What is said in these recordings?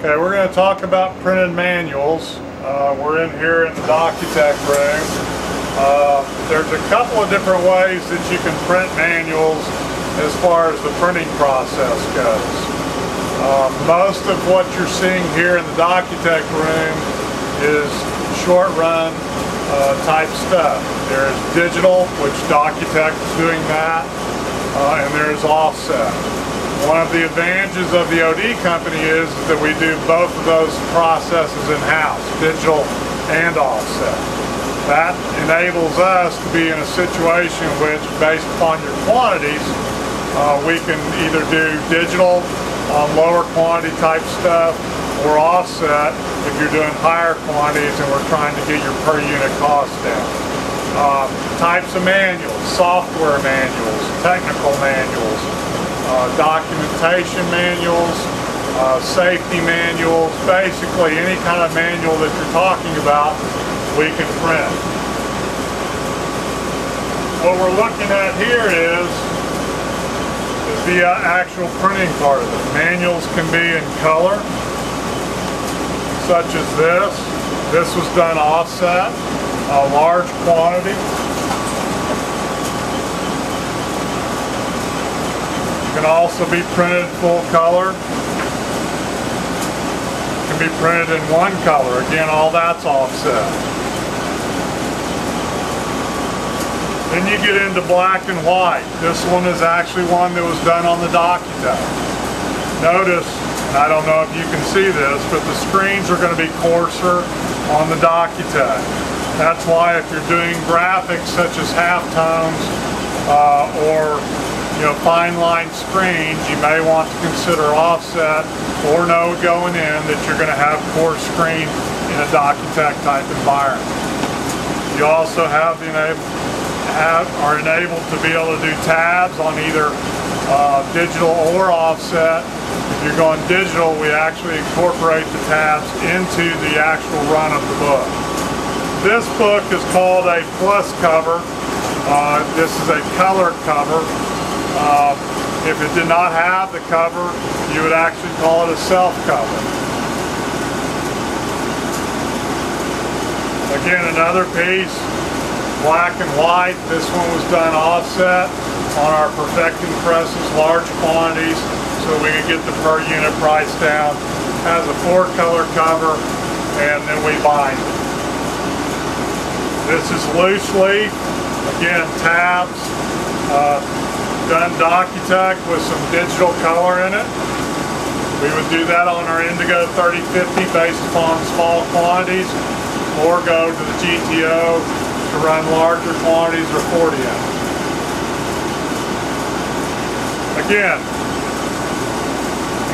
Okay, we're going to talk about printed manuals. We're in here in the Docutech room. There's a couple of different ways that you can print manuals as far as the printing process goes. Most of what you're seeing here in the Docutech room is short run type stuff. There's digital, which Docutech is doing that, and there's offset. One of the advantages of the OD company is that we do both of those processes in-house, digital and offset. That enables us to be in a situation in which, based upon your quantities, we can either do digital on lower quantity type stuff or offset if you're doing higher quantities and we're trying to get your per unit cost down. Types of manuals, software manuals, technical manuals, documentation manuals, safety manuals, basically any kind of manual that you're talking about, we can print. What we're looking at here is the actual printing part of it. Manuals can be in color, such as this. This was done offset, a large quantity. Can also be printed full color. Can be printed in one color. Again, all that's offset. Then you get into black and white. This one is actually one that was done on the Docutech. Notice, and I don't know if you can see this, but the screens are going to be coarser on the Docutech. That's why if you're doing graphics such as halftones or fine line screens, you may want to consider offset or know going in that you're going to have coarse screen in a Docutech type environment. You also are enabled to be able to do tabs on either digital or offset. If you're going digital, we actually incorporate the tabs into the actual run of the book. This book is called a plus cover. This is a color cover. If it did not have the cover, you would actually call it a self cover. Again, another piece, black and white. This one was done offset on our perfecting presses, large quantities, so we can get the per unit price down. Has a 4-color cover, and then we bind it. This is loose leaf, again, tabs. Done Docutech with some digital color in it. We would do that on our Indigo 3050 based upon small quantities, or go to the GTO to run larger quantities or 40 ounce. Again,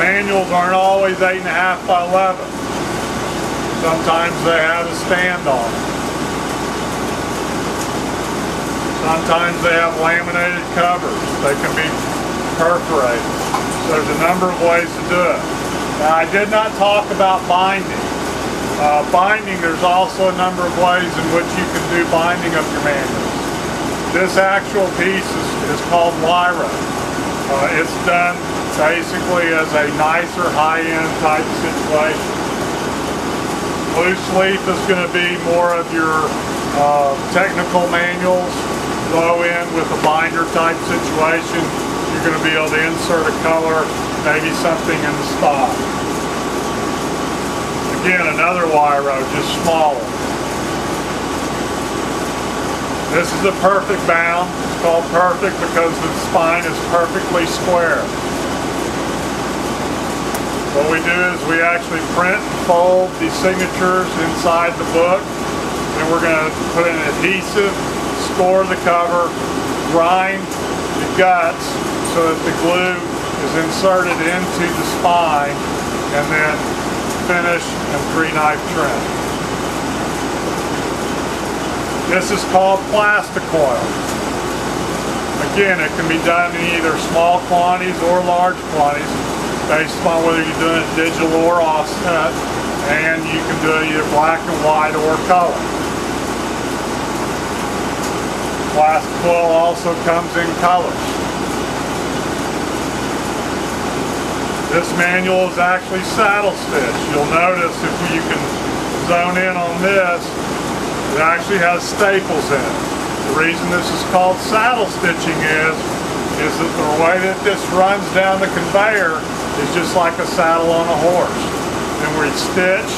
manuals aren't always 8.5 by 11. Sometimes they have a stand on it. Sometimes they have laminated covers. They can be perforated. So there's a number of ways to do it. Now, I did not talk about binding. Binding, there's also a number of ways in which you can do binding of your manuals. This actual piece is called Lyra. It's done basically as a nicer high-end type situation. Loose leaf is going to be more of your technical manuals. Low end with a binder type situation, you're going to be able to insert a color, maybe something in the stock. Again, another Lyra, just smaller. This is a perfect bound. It's called perfect because the spine is perfectly square. What we do is we actually print and fold the signatures inside the book, and we're going to put an adhesive, score the cover, grind the guts so that the glue is inserted into the spine, and then finish and 3-knife trim. This is called Plasticoil. Again, it can be done in either small quantities or large quantities based upon whether you're doing it digital or offset, and you can do it either black and white or color. Plasticoil also comes in colors. This manual is actually saddle stitch. You'll notice if you can zone in on this, it actually has staples in it. The reason this is called saddle stitching is that the way that this runs down the conveyor is just like a saddle on a horse. Then we stitch,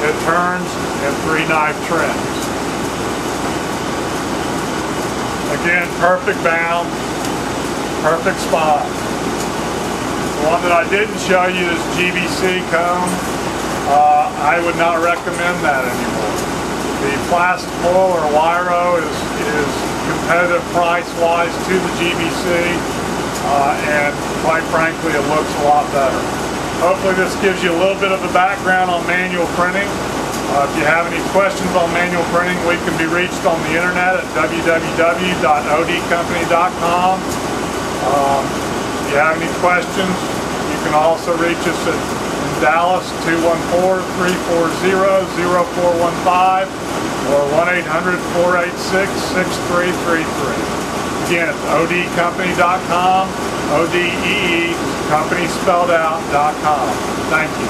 it turns, and 3 knife trims. Again, perfect bound, perfect spot. The one that I didn't show you is GBC comb. I would not recommend that anymore. The Plastimol or Wiro is competitive price-wise to the GBC, and quite frankly, it looks a lot better. Hopefully this gives you a little bit of a background on manual printing. If you have any questions on manual printing, we can be reached on the internet at www.odcompany.com. If you have any questions, you can also reach us in Dallas, 214-340-0415 or 1-800-486-6333. Again, it's odcompany.com, O-D-E-E, company spelled out, .com. Thank you.